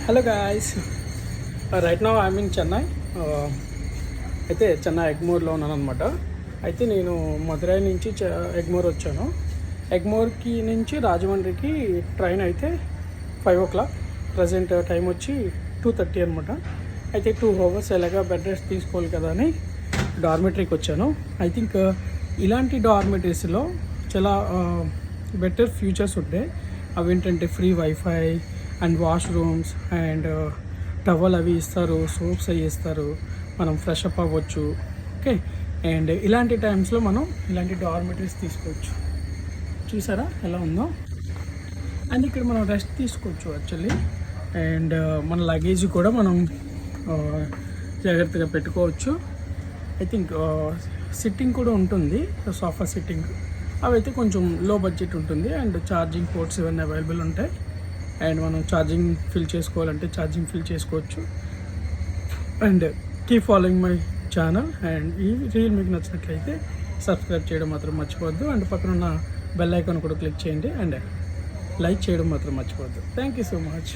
Hello guys, right now I'm in Chennai. అయితే చెన్నై ఎగ్మోర్లో ఉన్నాను అనమాట. అయితే నేను మదురై నుంచి ఎగ్మోర్ వచ్చాను. ఎగ్మోర్కి నుంచి రాజమండ్రికి ట్రైన్ అయితే 5 o'clock. ప్రజెంట్ టైం వచ్చి 2:30 అనమాట. అయితే 2 hours ఎలాగా బెడ్ రెస్ట్ తీసుకోవాలి కదా అని డార్మెటరీకి వచ్చాను. ఐ థింక్ ఇలాంటి డార్మెటరీస్లో చాలా బెటర్ ఫ్యూచర్స్ ఉంటాయి. అవి ఏంటంటే free wifi and washrooms and towel అవి ఇస్తారు, సోప్స్ అవి ఇస్తారు, మనం ఫ్రెష్ అప్ అవ్వచ్చు. ఓకే, అండ్ ఇలాంటి టైమ్స్లో మనం ఇలాంటి డార్మెటరీస్ తీసుకోవచ్చు. చూసారా ఎలా ఉందో? అండ్ ఇక్కడ మనం రెస్ట్ తీసుకోవచ్చు యాక్చువల్లీ. అండ్ మన లగేజ్ కూడా మనం జాగ్రత్తగా పెట్టుకోవచ్చు. ఐ థింక్ సిట్టింగ్ కూడా ఉంటుంది, సోఫా సిట్టింగ్. అవైతే కొంచెం లో బడ్జెట్ ఉంటుంది. అండ్ ఛార్జింగ్ పోర్ట్స్ ఇవన్నీ అవైలబుల్ ఉంటాయి. అండ్ మనం ఛార్జింగ్ ఫిల్ చేసుకోవాలంటే ఛార్జింగ్ ఫిల్ చేసుకోవచ్చు. And keep following my channel. And ఈ రీల్ మీకు నచ్చినట్లయితే సబ్స్క్రైబ్ చేయడం మాత్రం మర్చిపోవద్దు. అండ్ పక్కన ఉన్న బెల్ ఐకాన్ కూడా క్లిక్ చేయండి. అండ్ లైక్ చేయడం మాత్రం మర్చిపోవద్దు. Thank you so much.